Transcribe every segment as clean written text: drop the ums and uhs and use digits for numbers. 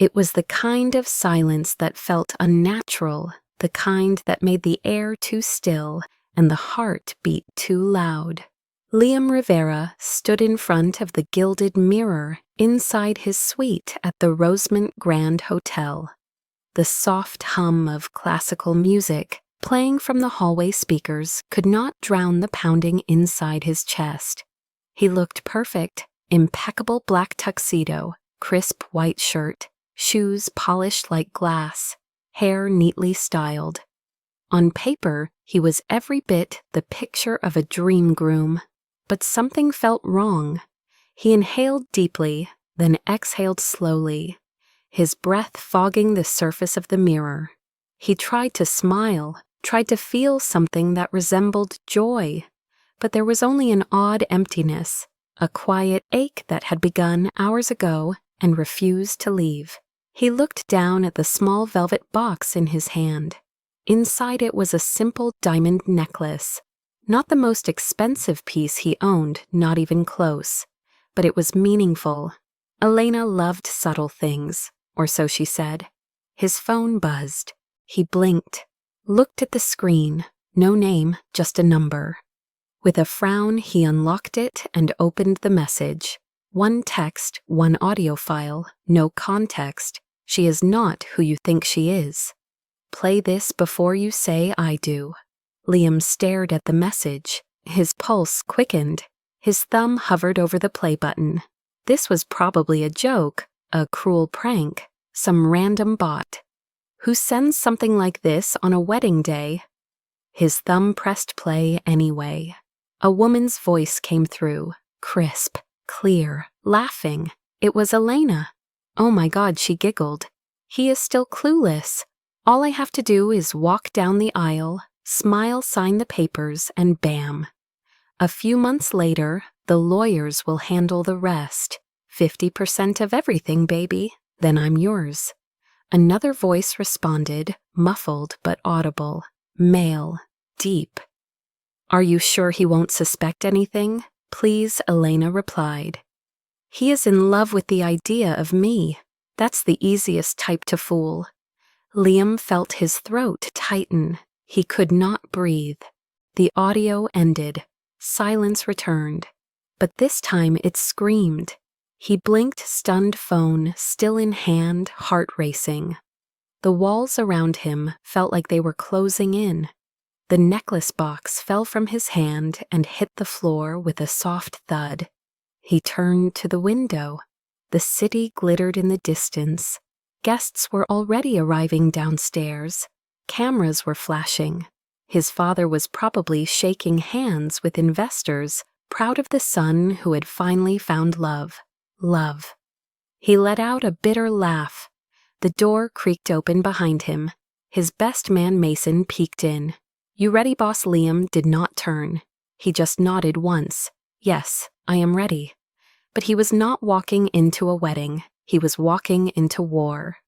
It was the kind of silence that felt unnatural, the kind that made the air too still and the heart beat too loud. Liam Rivera stood in front of the gilded mirror inside his suite at the Rosemont Grand Hotel. The soft hum of classical music playing from the hallway speakers could not drown the pounding inside his chest. He looked perfect, impeccable black tuxedo, crisp white shirt, shoes polished like glass, hair neatly styled. On paper, he was every bit the picture of a dream groom, but something felt wrong. He inhaled deeply, then exhaled slowly, his breath fogging the surface of the mirror. He tried to smile, tried to feel something that resembled joy, but there was only an odd emptiness, a quiet ache that had begun hours ago and refused to leave. He looked down at the small velvet box in his hand. Inside it was a simple diamond necklace. Not the most expensive piece he owned, not even close, but it was meaningful. Elena loved subtle things, or so she said. His phone buzzed. He blinked, looked at the screen, no name, just a number. With a frown, he unlocked it and opened the message. One text, one audio file, no context. She is not who you think she is. Play this before you say I do. Liam stared at the message. His pulse quickened. His thumb hovered over the play button. This was probably a joke, a cruel prank, some random bot. Who sends something like this on a wedding day? His thumb pressed play anyway. A woman's voice came through, crisp, clear, laughing. It was Elena. Oh my God, she giggled. He is still clueless. All I have to do is walk down the aisle, smile, sign the papers, and bam. A few months later, the lawyers will handle the rest. 50% of everything, baby. Then I'm yours. Another voice responded, muffled but audible. Male, deep. Are you sure he won't suspect anything? Please, Elena replied. He is in love with the idea of me. That's the easiest type to fool. Liam felt his throat tighten. He could not breathe. The audio ended. Silence returned. But this time it screamed. He blinked, stunned phone, still in hand, heart racing. The walls around him felt like they were closing in. The necklace box fell from his hand and hit the floor with a soft thud. He turned to the window. The city glittered in the distance. Guests were already arriving downstairs. Cameras were flashing. His father was probably shaking hands with investors, proud of the son who had finally found love. Love. He let out a bitter laugh. The door creaked open behind him. His best man Mason peeked in. You ready, boss? Liam did not turn. He just nodded once. Yes, I am ready. But he was not walking into a wedding. He was walking into war.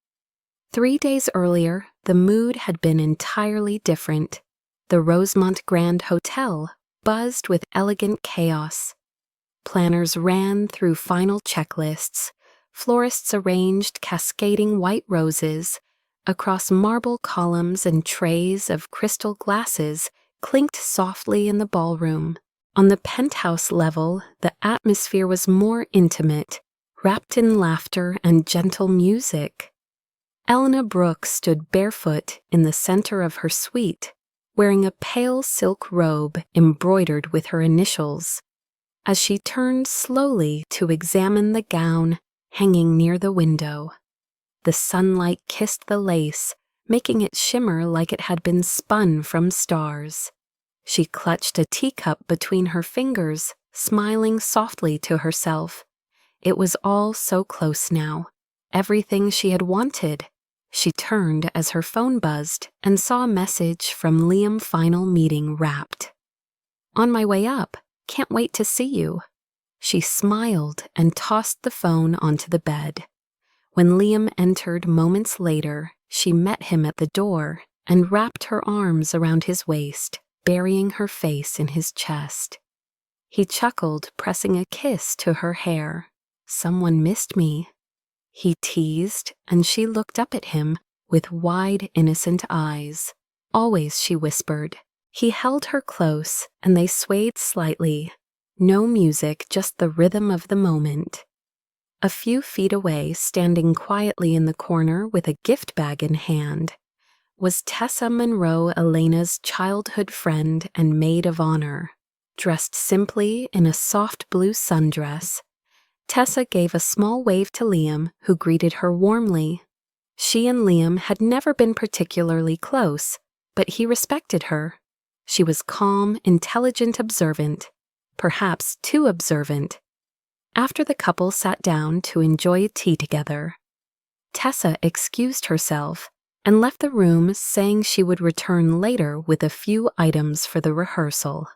3 days earlier, the mood had been entirely different. The Rosemont Grand Hotel buzzed with elegant chaos. Planners ran through final checklists. Florists arranged cascading white roses. Across marble columns and trays of crystal glasses clinked softly in the ballroom. On the penthouse level, the atmosphere was more intimate, wrapped in laughter and gentle music. Elena Brooke stood barefoot in the center of her suite, wearing a pale silk robe embroidered with her initials. As she turned slowly to examine the gown hanging near the window, the sunlight kissed the lace, making it shimmer like it had been spun from stars. She clutched a teacup between her fingers, smiling softly to herself. It was all so close now, everything she had wanted. She turned as her phone buzzed and saw a message from Liam. Final meeting wrapped. On my way up. Can't wait to see you. She smiled and tossed the phone onto the bed. When Liam entered moments later, she met him at the door and wrapped her arms around his waist, burying her face in his chest. He chuckled, pressing a kiss to her hair. Someone missed me. he teased, and she looked up at him with wide, innocent eyes. Always, she whispered. He held her close, and they swayed slightly. No music, just the rhythm of the moment. A few feet away, standing quietly in the corner with a gift bag in hand, was Tessa Monroe, Elena's childhood friend and maid of honor. Dressed simply in a soft blue sundress, Tessa gave a small wave to Liam, who greeted her warmly. She and Liam had never been particularly close, but he respected her. She was calm, intelligent, observant, perhaps too observant. After the couple sat down to enjoy tea together, Tessa excused herself and left the room, saying she would return later with a few items for the rehearsal.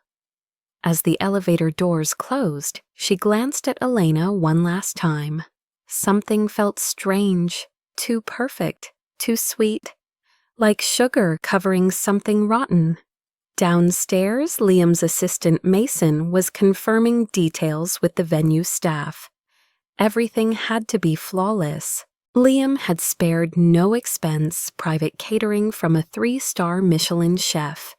As the elevator doors closed, she glanced at Elena one last time. Something felt strange, too perfect, too sweet, like sugar covering something rotten. Downstairs, Liam's assistant Mason was confirming details with the venue staff. Everything had to be flawless. Liam had spared no expense, private catering from a 3-star Michelin chef,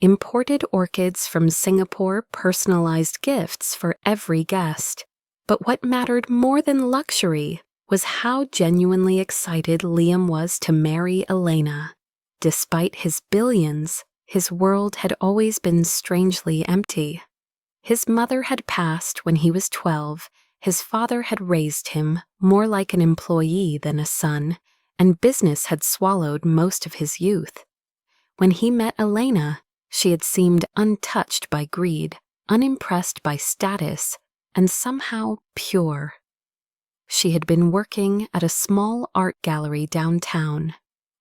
imported orchids from Singapore, personalized gifts for every guest. But what mattered more than luxury was how genuinely excited Liam was to marry Elena. Despite his billions, his world had always been strangely empty. His mother had passed when he was 12, his father had raised him more like an employee than a son, and business had swallowed most of his youth. When he met Elena, she had seemed untouched by greed, unimpressed by status, and somehow pure. She had been working at a small art gallery downtown.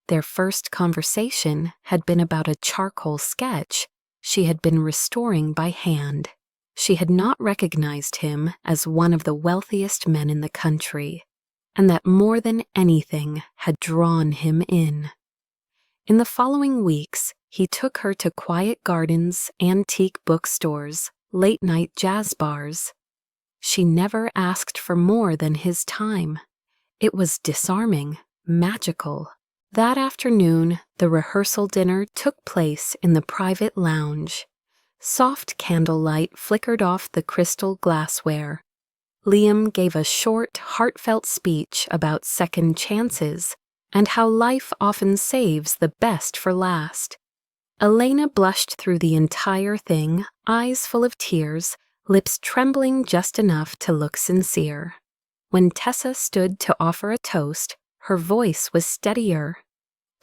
Their first conversation had been about a charcoal sketch she had been restoring by hand. She had not recognized him as one of the wealthiest men in the country, and that more than anything had drawn him in. In the following weeks, he took her to quiet gardens, antique bookstores, late-night jazz bars. She never asked for more than his time. It was disarming, magical. That afternoon, the rehearsal dinner took place in the private lounge. Soft candlelight flickered off the crystal glassware. Liam gave a short, heartfelt speech about second chances and how life often saves the best for last. Elena blushed through the entire thing, eyes full of tears, lips trembling just enough to look sincere. When Tessa stood to offer a toast, her voice was steadier.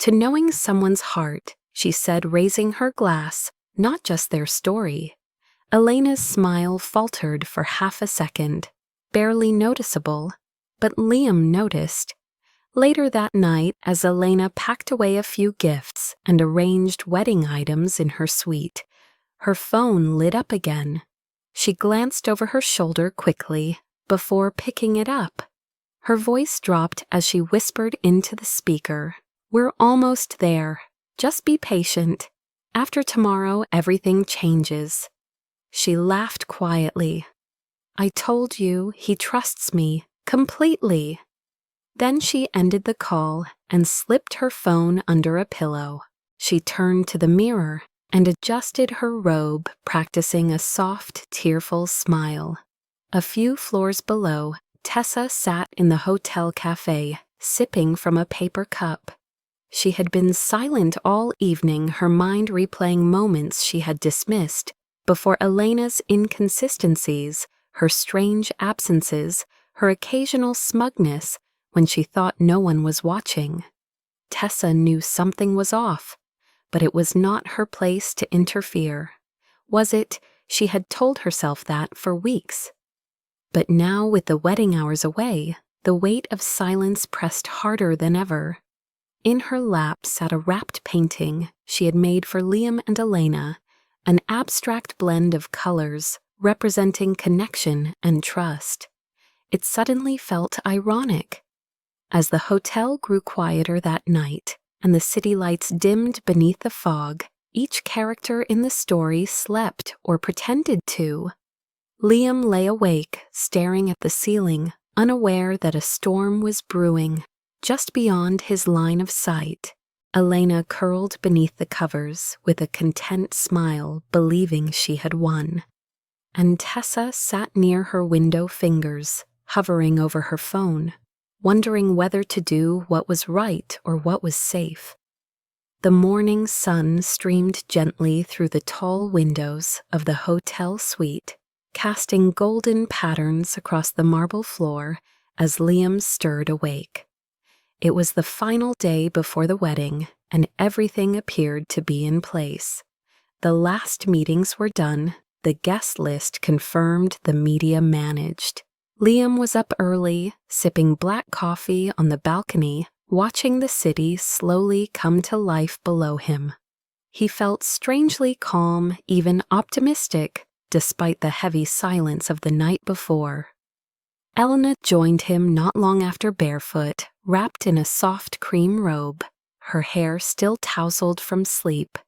To knowing someone's heart, she said, raising her glass, not just their story. Elena's smile faltered for half a second, barely noticeable, but Liam noticed. Later that night, as Elena packed away a few gifts and arranged wedding items in her suite, her phone lit up again. She glanced over her shoulder quickly before picking it up. Her voice dropped as she whispered into the speaker, "We're almost there. Just be patient. After tomorrow, everything changes." She laughed quietly. "I told you, he trusts me completely." Then she ended the call and slipped her phone under a pillow. She turned to the mirror and adjusted her robe, practicing a soft, tearful smile. A few floors below, Tessa sat in the hotel cafe, sipping from a paper cup. She had been silent all evening, her mind replaying moments she had dismissed before Elena's inconsistencies, her strange absences, her occasional smugness when she thought no one was watching. Tessa knew something was off, but it was not her place to interfere. Was it? She had told herself that for weeks. But now, with the wedding hours away, the weight of silence pressed harder than ever. In her lap sat a wrapped painting she had made for Liam and Elena, an abstract blend of colors representing connection and trust. It suddenly felt ironic. As the hotel grew quieter that night and the city lights dimmed beneath the fog, each character in the story slept or pretended to. Liam lay awake, staring at the ceiling, unaware that a storm was brewing just beyond his line of sight. Elena curled beneath the covers with a content smile, believing she had won. And Tessa sat near her window, fingers hovering over her phone, wondering whether to do what was right or what was safe. The morning sun streamed gently through the tall windows of the hotel suite, casting golden patterns across the marble floor as Liam stirred awake. It was the final day before the wedding, and everything appeared to be in place. The last meetings were done, the guest list confirmed, the media managed. Liam was up early, sipping black coffee on the balcony, watching the city slowly come to life below him. He felt strangely calm, even optimistic, despite the heavy silence of the night before. Elena joined him not long after, barefoot, wrapped in a soft cream robe, her hair still tousled from sleep.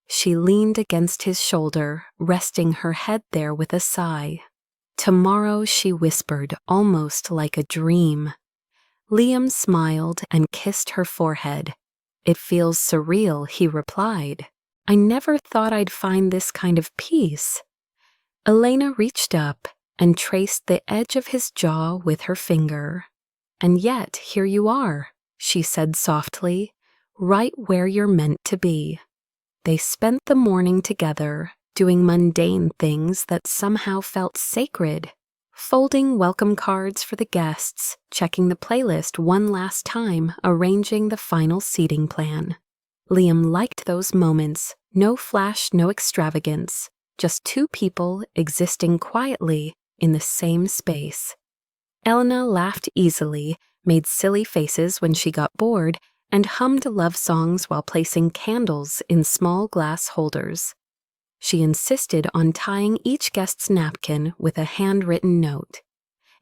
She leaned against his shoulder, resting her head there with a sigh. "Tomorrow," she whispered, almost like a dream. Liam smiled and kissed her forehead. "It feels surreal," he replied. "I never thought I'd find this kind of peace." Elena reached up and traced the edge of his jaw with her finger. "And yet, here you are," she said softly, "right where you're meant to be." They spent the morning together, doing mundane things that somehow felt sacred, folding welcome cards for the guests, checking the playlist one last time, arranging the final seating plan. Liam liked those moments, no flash, no extravagance, just two people existing quietly in the same space. Elena laughed easily, made silly faces when she got bored, and hummed love songs while placing candles in small glass holders. She insisted on tying each guest's napkin with a handwritten note.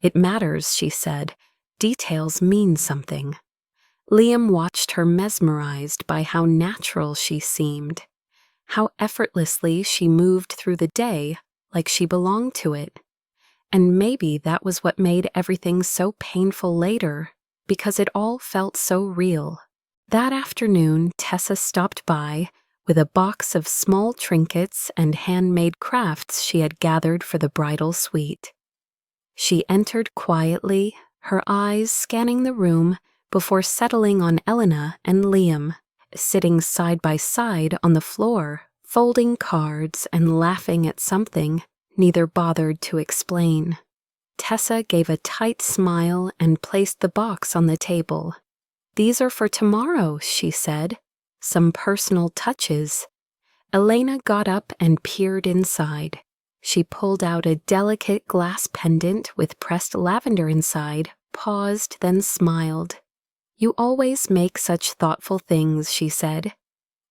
"It matters," she said. "Details mean something." Liam watched her, mesmerized by how natural she seemed, how effortlessly she moved through the day like she belonged to it. And maybe that was what made everything so painful later, because it all felt so real. That afternoon, Tessa stopped by with a box of small trinkets and handmade crafts she had gathered for the bridal suite. She entered quietly, her eyes scanning the room before settling on Elena and Liam, sitting side by side on the floor, folding cards and laughing at something neither bothered to explain. Tessa gave a tight smile and placed the box on the table. "These are for tomorrow," she said. "Some personal touches." Elena got up and peered inside. She pulled out a delicate glass pendant with pressed lavender inside, paused, then smiled. "You always make such thoughtful things," she said.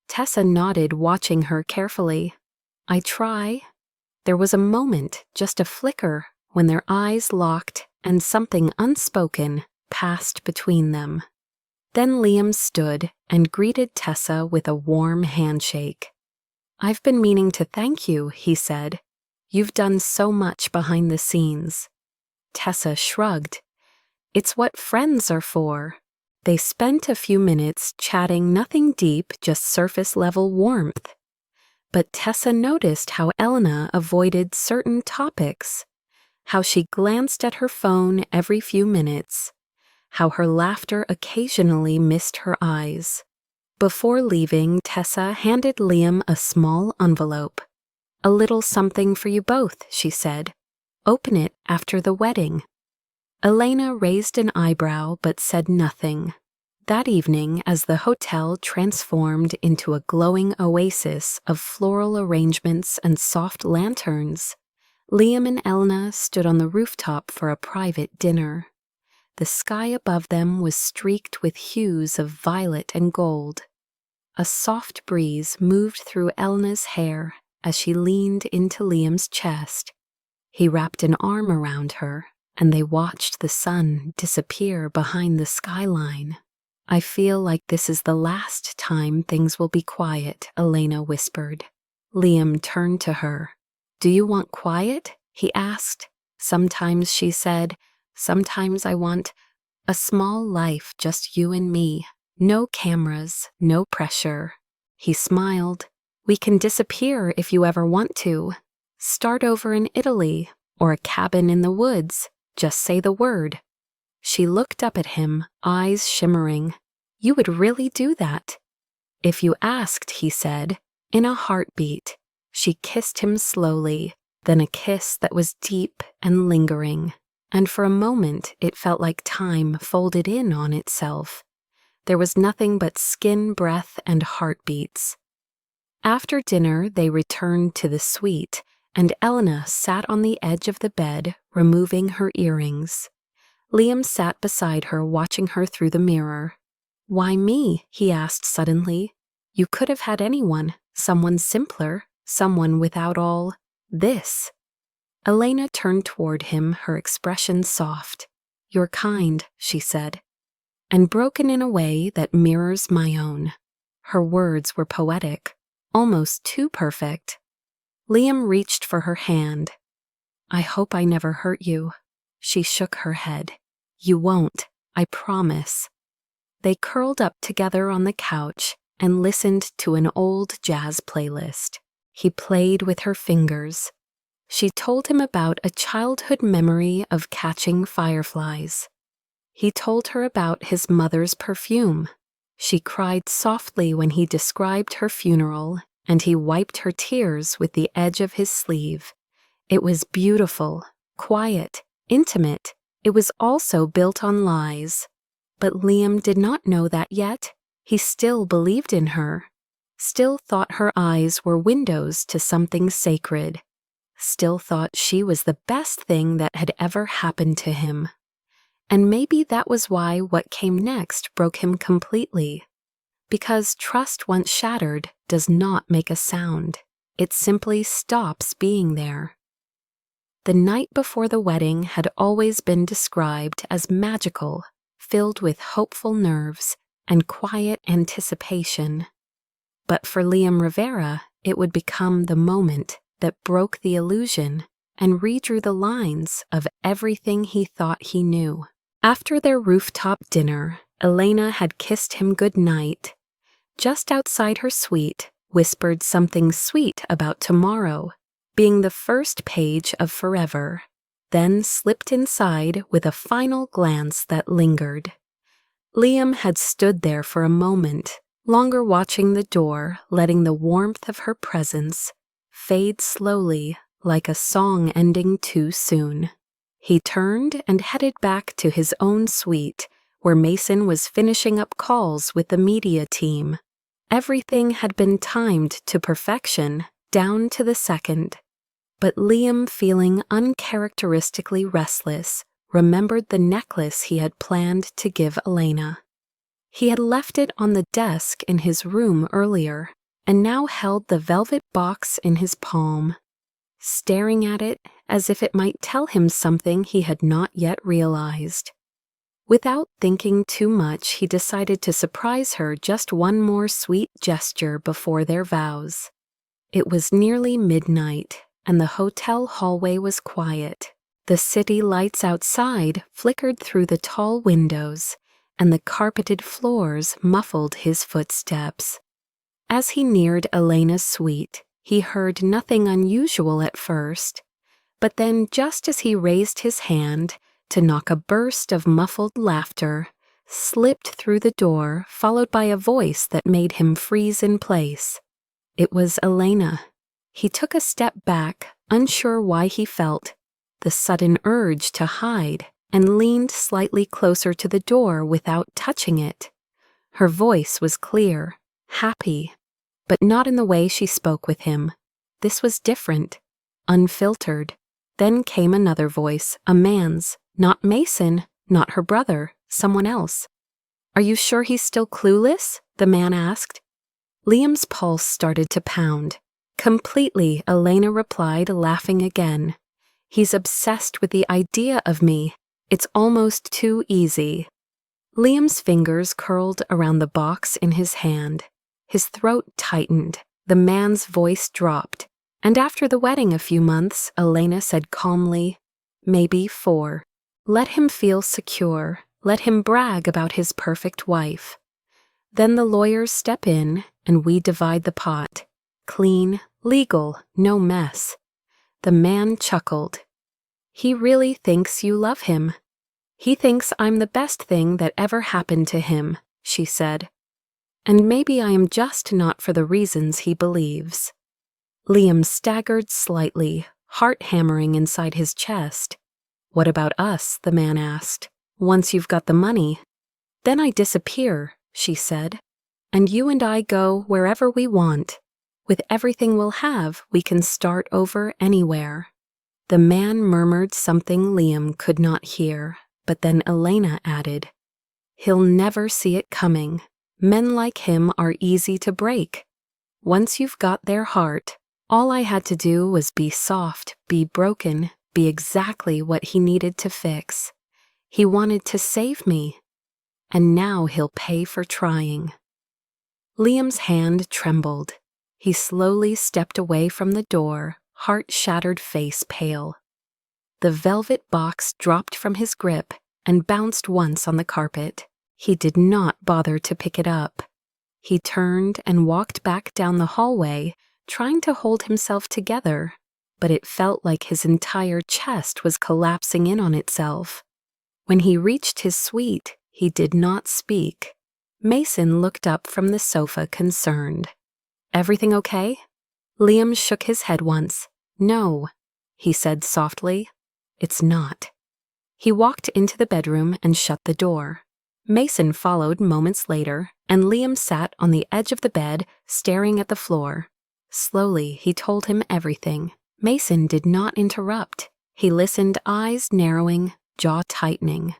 Tessa nodded, watching her carefully. "I try." There was a moment, just a flicker, when their eyes locked and something unspoken passed between them. Then Liam stood and greeted Tessa with a warm handshake. "I've been meaning to thank you," he said. "You've done so much behind the scenes." Tessa shrugged. "It's what friends are for." They spent a few minutes chatting, nothing deep, just surface-level warmth. But Tessa noticed how Elena avoided certain topics, how she glanced at her phone every few minutes, how her laughter occasionally missed her eyes. Before leaving, Tessa handed Liam a small envelope. "A little something for you both," she said. "Open it after the wedding." Elena raised an eyebrow but said nothing. That evening, as the hotel transformed into a glowing oasis of floral arrangements and soft lanterns, Liam and Elena stood on the rooftop for a private dinner. The sky above them was streaked with hues of violet and gold. A soft breeze moved through Elena's hair as she leaned into Liam's chest. He wrapped an arm around her, and they watched the sun disappear behind the skyline. "I feel like this is the last time things will be quiet," Elena whispered. Liam turned to her. "Do you want quiet?" he asked. "Sometimes," she said, Sometimes I want a small life, just you and me. No cameras, no pressure." He smiled. "We can disappear if you ever want to. Start over in Italy, or a cabin in the woods. Just say the word." She looked up at him, eyes shimmering. "You would really do that?" "If you asked," he said, in a heartbeat. She kissed him slowly, then a kiss that was deep and lingering, and for a moment it felt like time folded in on itself. There was nothing but skin, breath, and heartbeats. After dinner, they returned to the suite, and Elena sat on the edge of the bed, removing her earrings. Liam sat beside her, watching her through the mirror. "Why me?" he asked suddenly. "You could have had anyone, someone simpler, someone without all this." Elena turned toward him, her expression soft. "You're kind," she said, "and broken in a way that mirrors my own." Her words were poetic, almost too perfect. Liam reached for her hand. "I hope I never hurt you." She shook her head. "You won't, I promise." They curled up together on the couch and listened to an old jazz playlist. He played with her fingers. She told him about a childhood memory of catching fireflies. He told her about his mother's perfume. She cried softly when he described her funeral, and he wiped her tears with the edge of his sleeve. It was beautiful, quiet, intimate. It was also built on lies. But Liam did not know that yet. He still believed in her, still thought her eyes were windows to something sacred, still thought she was the best thing that had ever happened to him. And maybe that was why what came next broke him completely. Because trust once shattered does not make a sound. It simply stops being there. The night before the wedding had always been described as magical, filled with hopeful nerves and quiet anticipation. But for Liam Rivera, it would become the moment that broke the illusion and redrew the lines of everything he thought he knew. After their rooftop dinner, Elena had kissed him good night. Just outside her suite, whispered something sweet about tomorrow being the first page of forever, then slipped inside with a final glance that lingered. Liam had stood there for a moment, longer watching the door, letting the warmth of her presence fade slowly like a song ending too soon. He turned and headed back to his own suite, where Mason was finishing up calls with the media team. Everything had been timed to perfection, down to the second. But Liam, feeling uncharacteristically restless, remembered the necklace he had planned to give Elena. He had left it on the desk in his room earlier, and now held the velvet box in his palm, staring at it as if it might tell him something he had not yet realized. Without thinking too much, he decided to surprise her just one more sweet gesture before their vows. It was nearly midnight, and the hotel hallway was quiet. The city lights outside flickered through the tall windows, and the carpeted floors muffled his footsteps. As he neared Elena's suite, he heard nothing unusual at first, but then just as he raised his hand to knock, a burst of muffled laughter slipped through the door, followed by a voice that made him freeze in place. It was Elena. He took a step back, unsure why he felt the sudden urge to hide, and leaned slightly closer to the door without touching it. Her voice was clear, happy, but not in the way she spoke with him. This was different, unfiltered. Then came another voice, a man's, not Mason, not her brother, someone else. "Are you sure he's still clueless?" the man asked. Liam's pulse started to pound. "Completely," Elena replied, laughing again. "He's obsessed with the idea of me. It's almost too easy." Liam's fingers curled around the box in his hand. His throat tightened. The man's voice dropped. "And after the wedding a few months," Elena said calmly, "maybe 4. Let him feel secure. Let him brag about his perfect wife. Then the lawyers step in and we divide the pot. Clean, legal, no mess. The man chuckled. He really thinks you love him. He thinks I'm the best thing that ever happened to him, she said. And maybe I am just not for the reasons he believes. Liam staggered slightly, heart hammering inside his chest. What about us? The man asked. Once you've got the money. Then I disappear, she said. And you and I go wherever we want. With everything we'll have, we can start over anywhere. The man murmured something Liam could not hear, but then Elena added, He'll never see it coming. Men like him are easy to break. Once you've got their heart, all I had to do was be soft, be broken, be exactly what he needed to fix. He wanted to save me. And now he'll pay for trying. Liam's hand trembled. He slowly stepped away from the door, heart-shattered face pale. The velvet box dropped from his grip and bounced once on the carpet. He did not bother to pick it up. He turned and walked back down the hallway, trying to hold himself together, but it felt like his entire chest was collapsing in on itself. When he reached his suite, he did not speak. Mason looked up from the sofa concerned. Everything okay? Liam shook his head once. No, he said softly. It's not. He walked into the bedroom and shut the door. Mason followed moments later, and Liam sat on the edge of the bed, staring at the floor. Slowly, he told him everything. Mason did not interrupt. He listened, eyes narrowing, jaw tightening.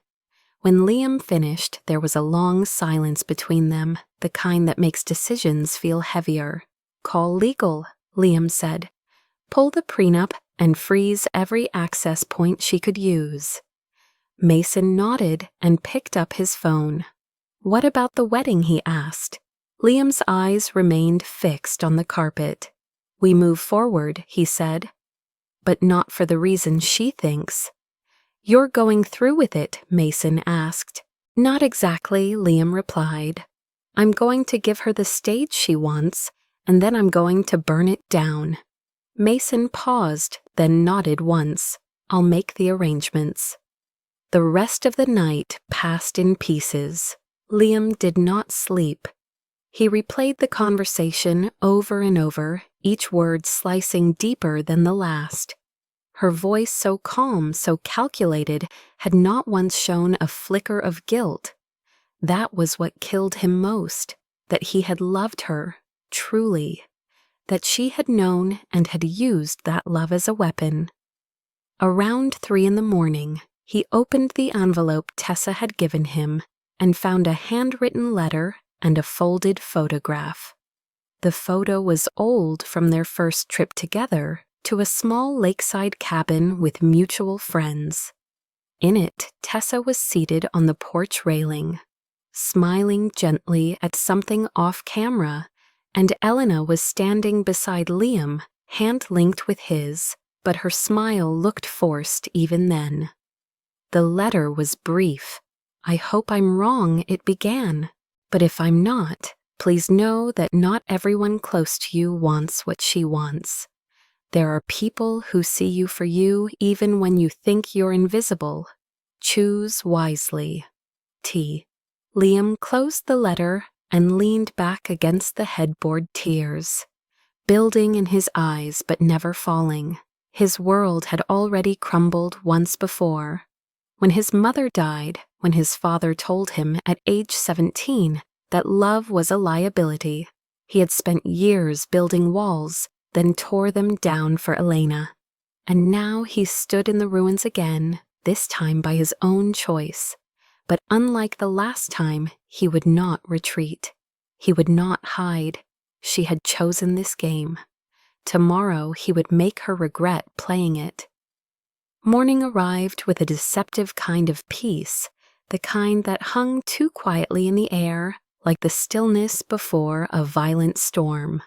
When Liam finished, there was a long silence between them, the kind that makes decisions feel heavier. Call legal, Liam said. Pull the prenup and freeze every access point she could use. Mason nodded and picked up his phone. What about the wedding, he asked. Liam's eyes remained fixed on the carpet. We move forward, he said. But not for the reason she thinks. You're going through with it, Mason asked. Not exactly, Liam replied. I'm going to give her the stage she wants, and then I'm going to burn it down. Mason paused, then nodded once. I'll make the arrangements. The rest of the night passed in pieces. Liam did not sleep. He replayed the conversation over and over, each word slicing deeper than the last. Her voice, so calm, so calculated, had not once shown a flicker of guilt. That was what killed him most, that he had loved her, truly, that she had known and had used that love as a weapon. Around 3 a.m, he opened the envelope Tessa had given him and found a handwritten letter and a folded photograph. The photo was old from their first trip together to a small lakeside cabin with mutual friends. In it, Tessa was seated on the porch railing, smiling gently at something off camera, and Elena was standing beside Liam, hand linked with his, but her smile looked forced even then. The letter was brief. I hope I'm wrong, it began, but if I'm not, please know that not everyone close to you wants what she wants. There are people who see you for you even when you think you're invisible. Choose wisely. T. Liam closed the letter and leaned back against the headboard, tears building in his eyes but never falling. His world had already crumbled once before. When his mother died, when his father told him at age 17 that love was a liability, he had spent years building walls, then tore them down for Elena. And now he stood in the ruins again, this time by his own choice. But unlike the last time, he would not retreat. He would not hide. She had chosen this game. Tomorrow he would make her regret playing it. Morning arrived with a deceptive kind of peace, the kind that hung too quietly in the air, like the stillness before a violent storm.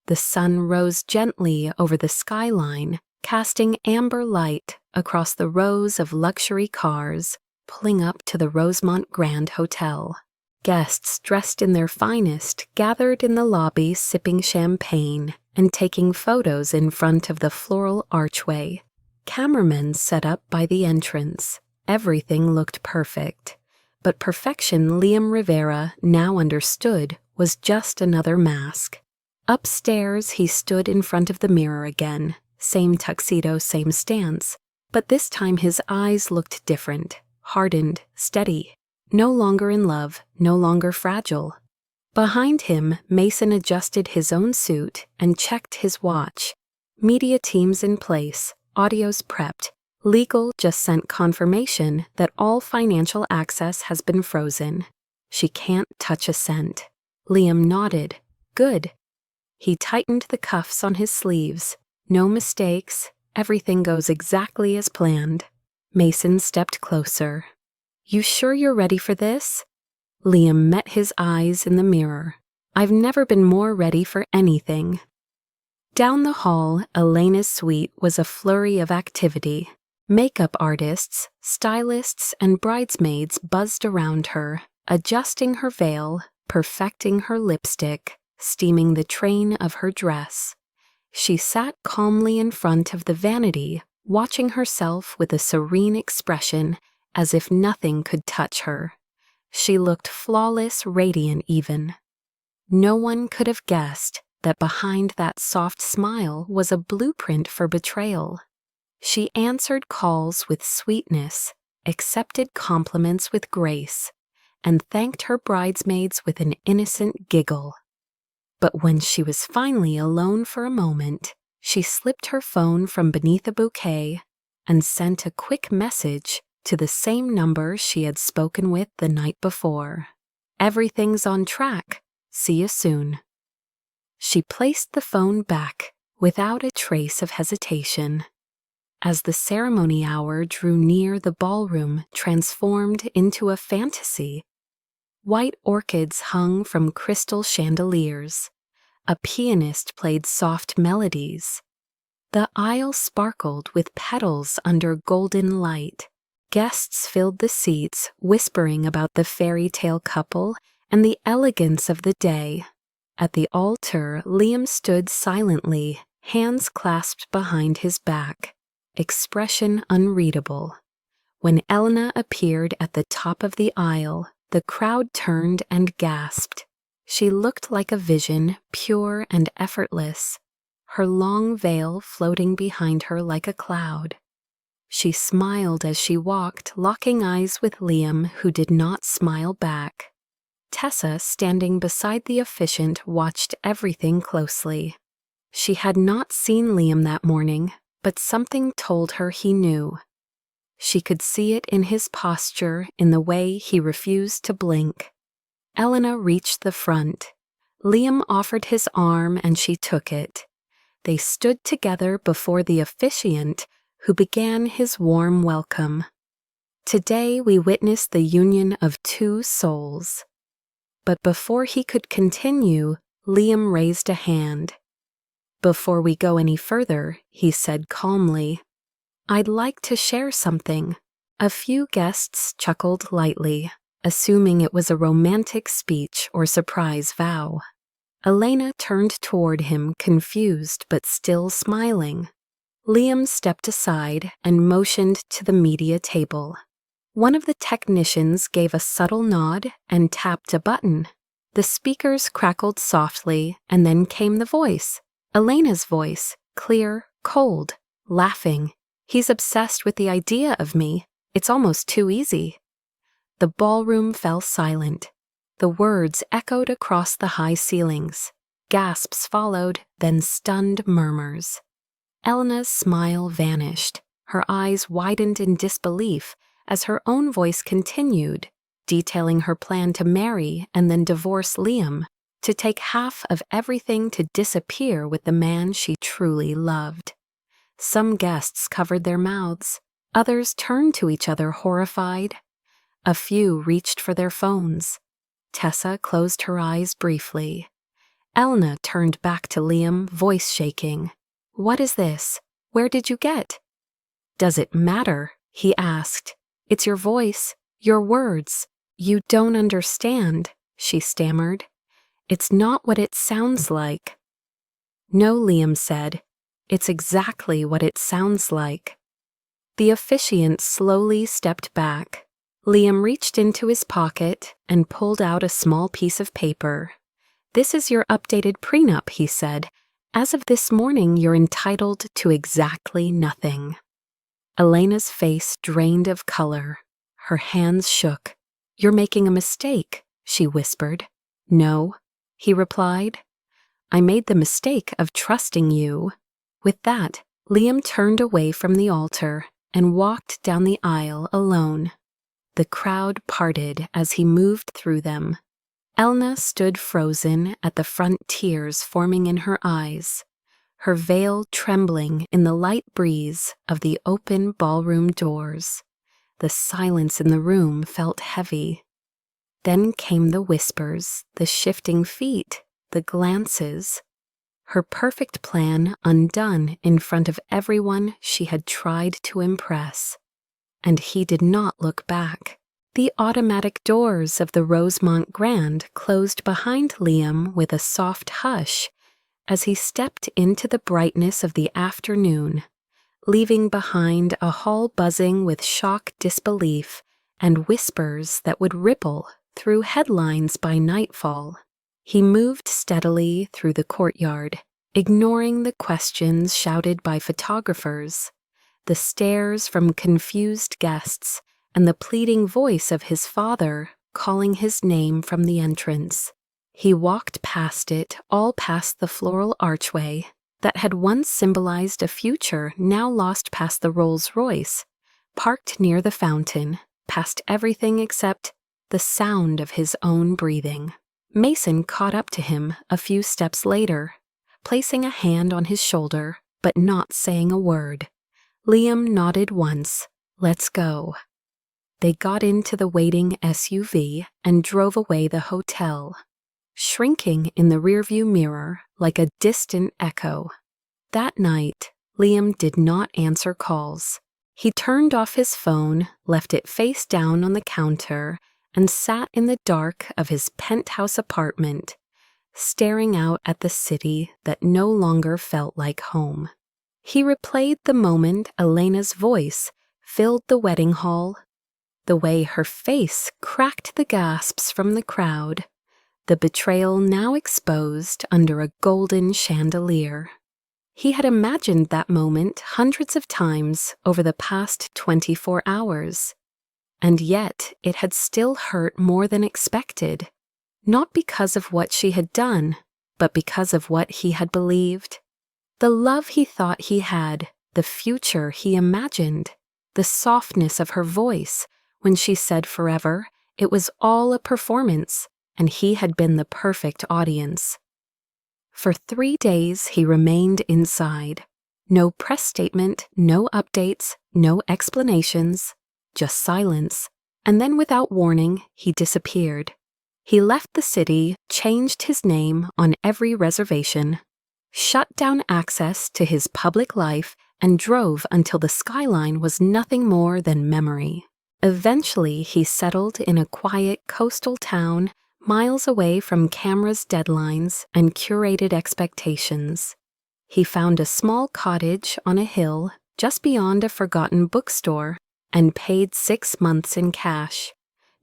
The sun rose gently over the skyline, casting amber light across the rows of luxury cars, pulling up to the Rosemont Grand Hotel. Guests dressed in their finest gathered in the lobby sipping champagne and taking photos in front of the floral archway. Cameramen set up by the entrance. Everything looked perfect. But perfection, Liam Rivera now understood, was just another mask. Upstairs, he stood in front of the mirror again. Same tuxedo, same stance. But this time his eyes looked different, hardened, steady. No longer in love, no longer fragile. Behind him, Mason adjusted his own suit and checked his watch. Media teams in place, audios prepped. Legal just sent confirmation that all financial access has been frozen. She can't touch a cent. Liam nodded. Good. He tightened the cuffs on his sleeves. No mistakes. Everything goes exactly as planned. Mason stepped closer. You sure you're ready for this? Liam met his eyes in the mirror. I've never been more ready for anything. Down the hall, Elena's suite was a flurry of activity. Makeup artists, stylists, and bridesmaids buzzed around her, adjusting her veil, perfecting her lipstick, steaming the train of her dress. She sat calmly in front of the vanity, watching herself with a serene expression, as if nothing could touch her. She looked flawless, radiant even. No one could have guessed that behind that soft smile was a blueprint for betrayal. She answered calls with sweetness, accepted compliments with grace, and thanked her bridesmaids with an innocent giggle. But when she was finally alone for a moment, she slipped her phone from beneath a bouquet and sent a quick message to the same number she had spoken with the night before. Everything's on track. See you soon. She placed the phone back without a trace of hesitation. As the ceremony hour drew near, the ballroom transformed into a fantasy. White orchids hung from crystal chandeliers. A pianist played soft melodies. The aisle sparkled with petals under golden light. Guests filled the seats, whispering about the fairy tale couple and the elegance of the day. At the altar, Liam stood silently, hands clasped behind his back, expression unreadable. When Elena appeared at the top of the aisle, the crowd turned and gasped. She looked like a vision, pure and effortless, her long veil floating behind her like a cloud. She smiled as she walked, locking eyes with Liam, who did not smile back. Tessa, standing beside the officiant, watched everything closely. She had not seen Liam that morning, but something told her he knew. She could see it in his posture, in the way he refused to blink. Elena reached the front. Liam offered his arm and she took it. They stood together before the officiant, who began his warm welcome. Today we witness the union of two souls. But before he could continue, Liam raised a hand. Before we go any further, he said calmly, I'd like to share something. A few guests chuckled lightly, assuming it was a romantic speech or surprise vow. Elena turned toward him, confused but still smiling. Liam stepped aside and motioned to the media table. One of the technicians gave a subtle nod and tapped a button. The speakers crackled softly, and then came the voice. Elena's voice, clear, cold, laughing. He's obsessed with the idea of me. It's almost too easy. The ballroom fell silent. The words echoed across the high ceilings. Gasps followed, then stunned murmurs. Elena's smile vanished. Her eyes widened in disbelief as her own voice continued, detailing her plan to marry and then divorce Liam, to take half of everything to disappear with the man she truly loved. Some guests covered their mouths. Others turned to each other horrified. A few reached for their phones. Tessa closed her eyes briefly. Elena turned back to Liam, voice shaking. What is this? Where did you get? Does it matter? He asked. It's your voice, your words. You don't understand, she stammered. It's not what it sounds like. No, Liam said. It's exactly what it sounds like. The officiant slowly stepped back. Liam reached into his pocket and pulled out a small piece of paper. This is your updated prenup, he said. As of this morning, you're entitled to exactly nothing. Elena's face drained of color. Her hands shook. You're making a mistake, she whispered. No, he replied. I made the mistake of trusting you. With that, Liam turned away from the altar and walked down the aisle alone. The crowd parted as he moved through them. Elna stood frozen at the front, tears forming in her eyes, her veil trembling in the light breeze of the open ballroom doors. The silence in the room felt heavy. Then came the whispers, the shifting feet, the glances. Her perfect plan undone in front of everyone she had tried to impress. And he did not look back. The automatic doors of the Rosemont Grand closed behind Liam with a soft hush as he stepped into the brightness of the afternoon, leaving behind a hall buzzing with shock disbelief and whispers that would ripple through headlines by nightfall. He moved steadily through the courtyard, ignoring the questions shouted by photographers, the stares from confused guests, and the pleading voice of his father calling his name from the entrance. He walked past it, all past the floral archway that had once symbolized a future now lost, past the Rolls-Royce, parked near the fountain, past everything except the sound of his own breathing. Mason caught up to him a few steps later, placing a hand on his shoulder, but not saying a word. Liam nodded once. Let's go. They got into the waiting SUV and drove away the hotel, shrinking in the rearview mirror like a distant echo. That night, Liam did not answer calls. He turned off his phone, left it face down on the counter, and sat in the dark of his penthouse apartment, staring out at the city that no longer felt like home. He replayed the moment Elena's voice filled the wedding hall, the way her face cracked the gasps from the crowd, the betrayal now exposed under a golden chandelier. He had imagined that moment hundreds of times over the past 24 hours, and yet it had still hurt more than expected, not because of what she had done, but because of what he had believed. The love he thought he had, the future he imagined, the softness of her voice when she said forever, it was all a performance, and he had been the perfect audience. For 3 days he remained inside. No press statement, no updates, no explanations, just silence. And then without warning, he disappeared. He left the city, changed his name on every reservation, shut down access to his public life, and drove until the skyline was nothing more than memory. Eventually, he settled in a quiet coastal town, miles away from cameras' deadlines and curated expectations. He found a small cottage on a hill just beyond a forgotten bookstore and paid 6 months in cash.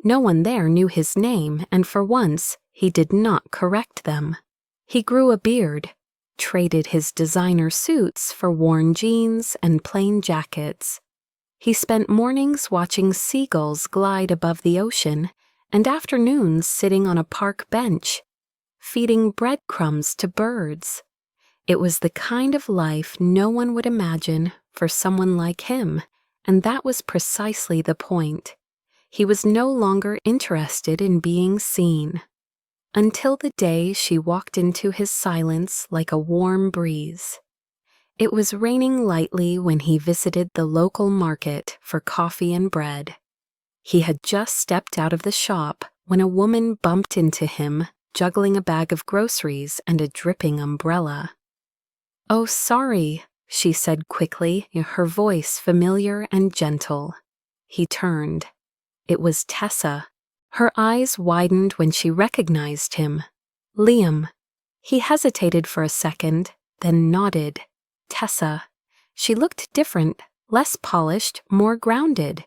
No one there knew his name, and for once, he did not correct them. He grew a beard, traded his designer suits for worn jeans and plain jackets. He spent mornings watching seagulls glide above the ocean and afternoons sitting on a park bench, feeding breadcrumbs to birds. It was the kind of life no one would imagine for someone like him, and that was precisely the point. He was no longer interested in being seen. Until the day she walked into his silence like a warm breeze. It was raining lightly when he visited the local market for coffee and bread. He had just stepped out of the shop when a woman bumped into him, juggling a bag of groceries and a dripping umbrella. "Oh, sorry," she said quickly, her voice familiar and gentle. He turned. It was Tessa. Her eyes widened when she recognized him. Liam. He hesitated for a second, then nodded. Tessa. She looked different, less polished, more grounded.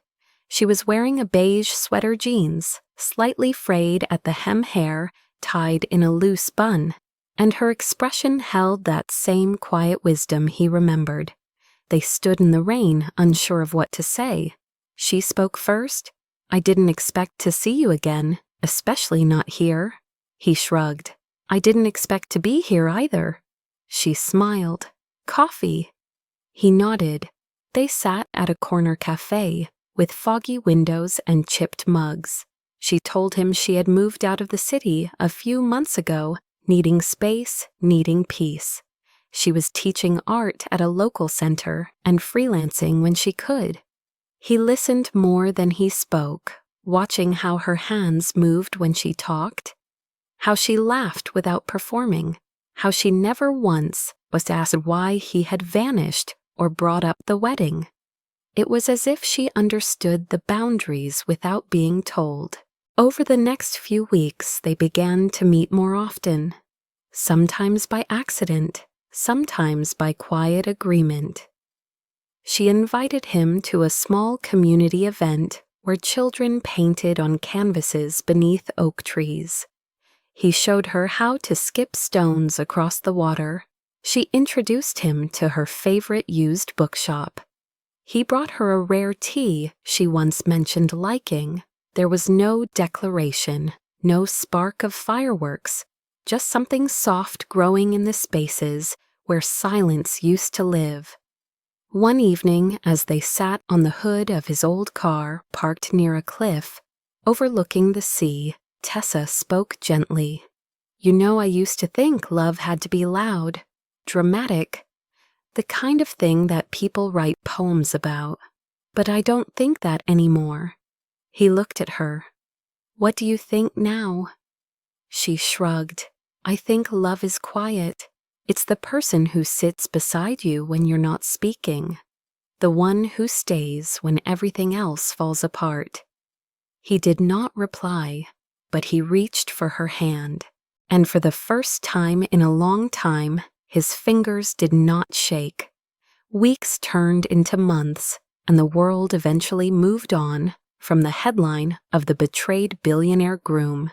She was wearing a beige sweater jeans, slightly frayed at the hem hair, tied in a loose bun, and her expression held that same quiet wisdom he remembered. They stood in the rain, unsure of what to say. She spoke first. I didn't expect to see you again, especially not here. He shrugged. I didn't expect to be here either. She smiled. Coffee. He nodded. They sat at a corner cafe, with foggy windows and chipped mugs. She told him she had moved out of the city a few months ago, needing space, needing peace. She was teaching art at a local center and freelancing when she could. He listened more than he spoke, watching how her hands moved when she talked, how she laughed without performing, how she never once was asked why he had vanished or brought up the wedding. It was as if she understood the boundaries without being told. Over the next few weeks, they began to meet more often, sometimes by accident, sometimes by quiet agreement. She invited him to a small community event where children painted on canvases beneath oak trees. He showed her how to skip stones across the water. She introduced him to her favorite used bookshop. He brought her a rare tea she once mentioned liking. There was no declaration, no spark of fireworks, just something soft growing in the spaces where silence used to live. One evening, as they sat on the hood of his old car parked near a cliff, overlooking the sea, Tessa spoke gently. You know, I used to think love had to be loud, dramatic, the kind of thing that people write poems about. But I don't think that anymore. He looked at her. What do you think now? She shrugged. I think love is quiet. It's the person who sits beside you when you're not speaking. The one who stays when everything else falls apart. He did not reply, but he reached for her hand. And for the first time in a long time, his fingers did not shake. Weeks turned into months, and the world eventually moved on from the headline of the betrayed billionaire groom.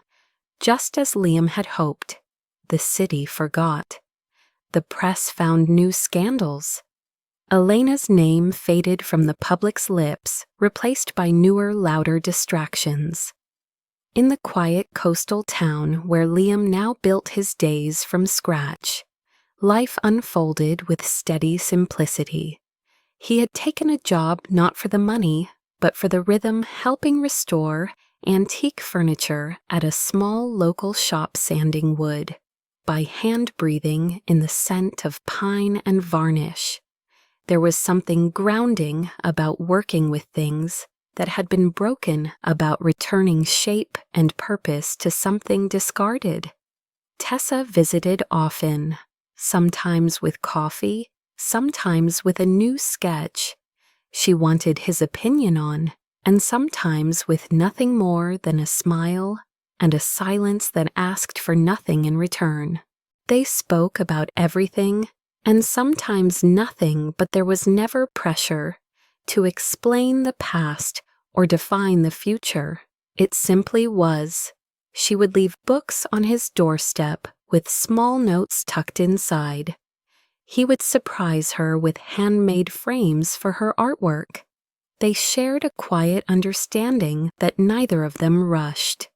Just as Liam had hoped, the city forgot. The press found new scandals. Elena's name faded from the public's lips, replaced by newer, louder distractions. In the quiet coastal town where Liam now built his days from scratch, life unfolded with steady simplicity. He had taken a job not for the money, but for the rhythm, helping restore antique furniture at a small local shop sanding wood, by hand breathing in the scent of pine and varnish. There was something grounding about working with things that had been broken, about returning shape and purpose to something discarded. Tessa visited often, sometimes with coffee, sometimes with a new sketch she wanted his opinion on, and sometimes with nothing more than a smile and a silence that asked for nothing in return. They spoke about everything, and sometimes nothing, but there was never pressure to explain the past or define the future. It simply was. She would leave books on his doorstep with small notes tucked inside. He would surprise her with handmade frames for her artwork. They shared a quiet understanding that neither of them rushed.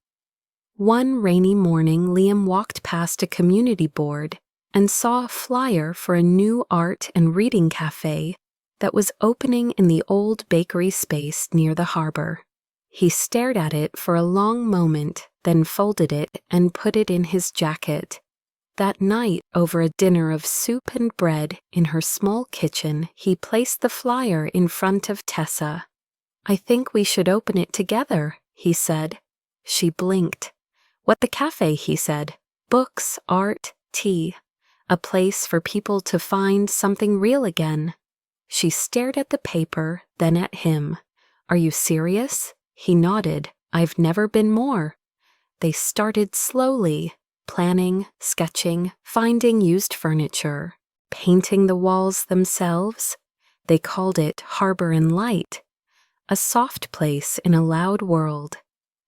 One rainy morning, Liam walked past a community board and saw a flyer for a new art and reading cafe that was opening in the old bakery space near the harbor. He stared at it for a long moment, then folded it and put it in his jacket. That night, over a dinner of soup and bread in her small kitchen, he placed the flyer in front of Tessa. I think we should open it together, he said. She blinked. What the cafe, he said. Books, art, tea. a place for people to find something real again. She stared at the paper, then at him. "Are you serious?" He nodded. "I've never been more." They started slowly, planning, sketching, finding used furniture, painting the walls themselves. They called it Harbor and Light, a soft place in a loud world.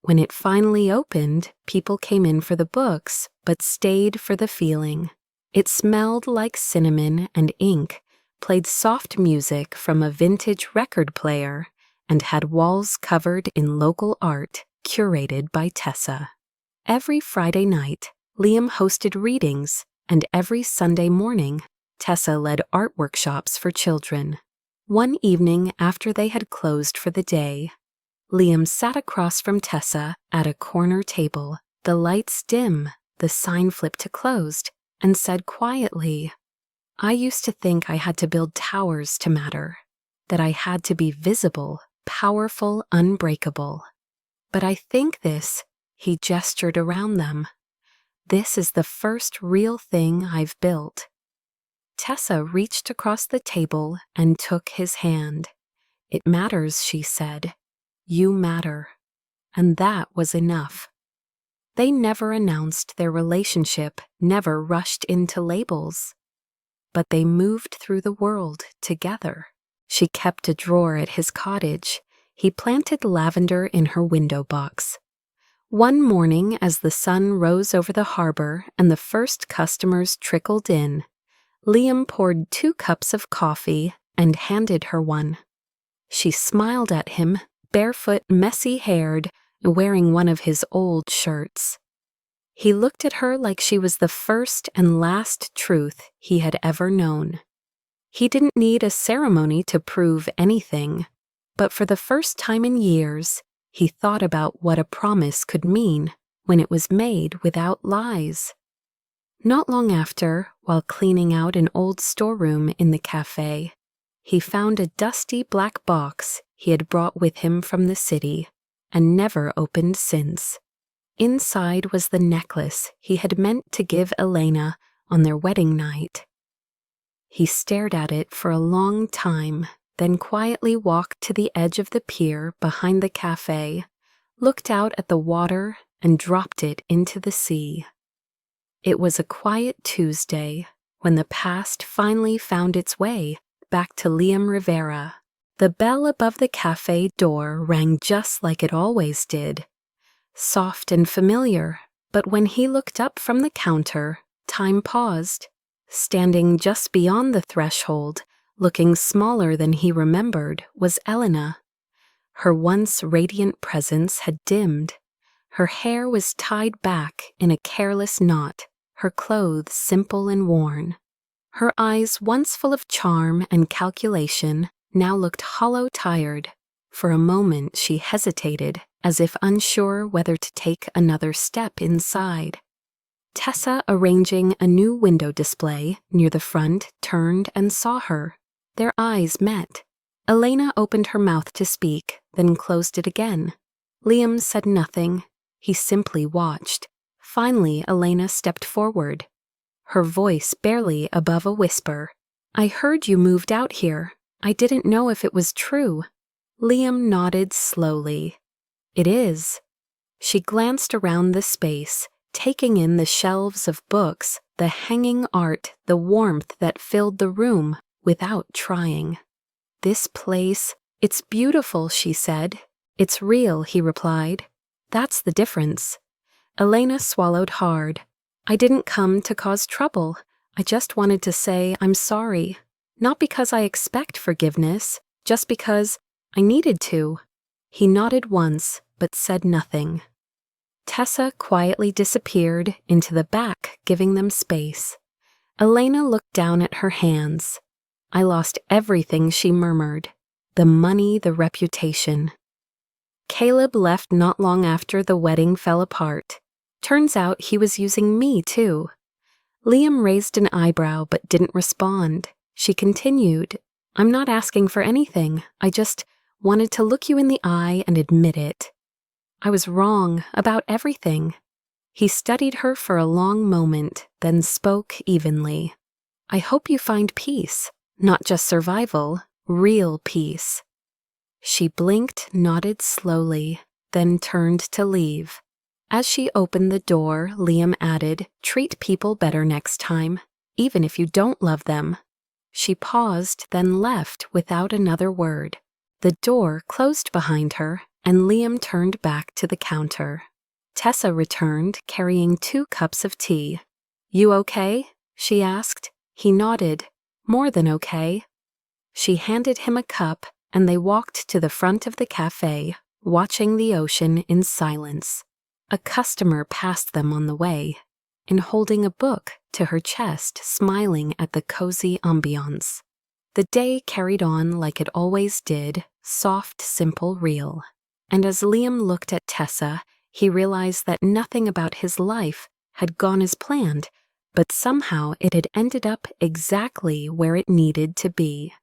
When it finally opened, people came in for the books, but stayed for the feeling. It smelled like cinnamon and ink, played soft music from a vintage record player, and had walls covered in local art curated by Tessa. Every Friday night, Liam hosted readings, and every Sunday morning, Tessa led art workshops for children. One evening after they had closed for the day, Liam sat across from Tessa at a corner table, the lights dim, the sign flipped to closed, and said quietly, "I used to think I had to build towers to matter, that I had to be visible, powerful, unbreakable. But I think this," he gestured around them, "this is the first real thing I've built." Tessa reached across the table and took his hand. "It matters," she said. "You matter." And that was enough. They never announced their relationship, never rushed into labels. But they moved through the world together. She kept a drawer at his cottage. He planted lavender in her window box. One morning, as the sun rose over the harbor and the first customers trickled in, Liam poured 2 cups of coffee and handed her one. She smiled at him, barefoot, messy-haired, wearing one of his old shirts. He looked at her like she was the first and last truth he had ever known. He didn't need a ceremony to prove anything, but for the first time in years, he thought about what a promise could mean when it was made without lies. Not long after, while cleaning out an old storeroom in the cafe, he found a dusty black box he had brought with him from the city and never opened since. Inside was the necklace he had meant to give Elena on their wedding night. He stared at it for a long time, then quietly walked to the edge of the pier behind the cafe, looked out at the water, and dropped it into the sea. It was a quiet Tuesday when the past finally found its way back to Liam Rivera. The bell above the cafe door rang just like it always did, soft and familiar, but when he looked up from the counter, time paused. Standing just beyond the threshold, looking smaller than he remembered, was Elena. Her once radiant presence had dimmed. Her hair was tied back in a careless knot, her clothes simple and worn. Her eyes, once full of charm and calculation, now looked hollow, tired. For a moment she hesitated, as if unsure whether to take another step inside. Tessa, arranging a new window display near the front, turned and saw her. Their eyes met. Elena opened her mouth to speak, then closed it again. Liam said nothing. He simply watched. Finally, Elena stepped forward, her voice barely above a whisper. "I heard you moved out here. I didn't know if it was true." Liam nodded slowly. "It is." She glanced around the space, taking in the shelves of books, the hanging art, the warmth that filled the room without trying. "This place, it's beautiful," she said. "It's real," he replied. "That's the difference." Elena swallowed hard. "I didn't come to cause trouble. I just wanted to say I'm sorry. Not because I expect forgiveness, just because I needed to." He nodded once, but said nothing. Tessa quietly disappeared into the back, giving them space. Elena looked down at her hands. "I lost everything," she murmured. "The money, the reputation." Caleb left not long after the wedding fell apart. Turns out he was using me, too. Liam raised an eyebrow but didn't respond. She continued, "I'm not asking for anything. I just wanted to look you in the eye and admit it. I was wrong about everything." He studied her for a long moment, then spoke evenly. "I hope you find peace, not just survival, real peace." She blinked, nodded slowly, then turned to leave. As she opened the door, Liam added, "Treat people better next time, even if you don't love them." She paused, then left without another word. The door closed behind her, and Liam turned back to the counter. Tessa returned, carrying 2 cups of tea. "You okay?" she asked. He nodded. "More than okay." She handed him a cup, and they walked to the front of the cafe, watching the ocean in silence. A customer passed them on the way, and holding a book to her chest, smiling at the cozy ambiance. The day carried on like it always did, soft, simple, real. And as Liam looked at Tessa, he realized that nothing about his life had gone as planned, but somehow it had ended up exactly where it needed to be.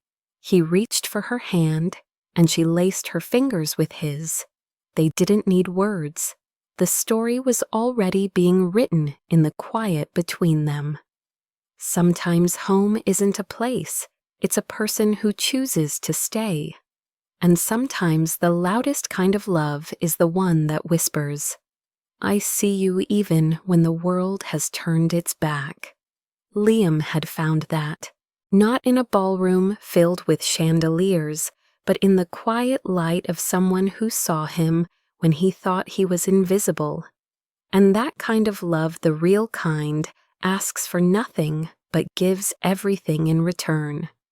He reached for her hand, and she laced her fingers with his. They didn't need words. The story was already being written in the quiet between them. Sometimes home isn't a place, it's a person who chooses to stay. And sometimes the loudest kind of love is the one that whispers, "I see you even when the world has turned its back." Liam had found that, not in a ballroom filled with chandeliers, but in the quiet light of someone who saw him when he thought he was invisible. And that kind of love, the real kind, asks for nothing but gives everything in return.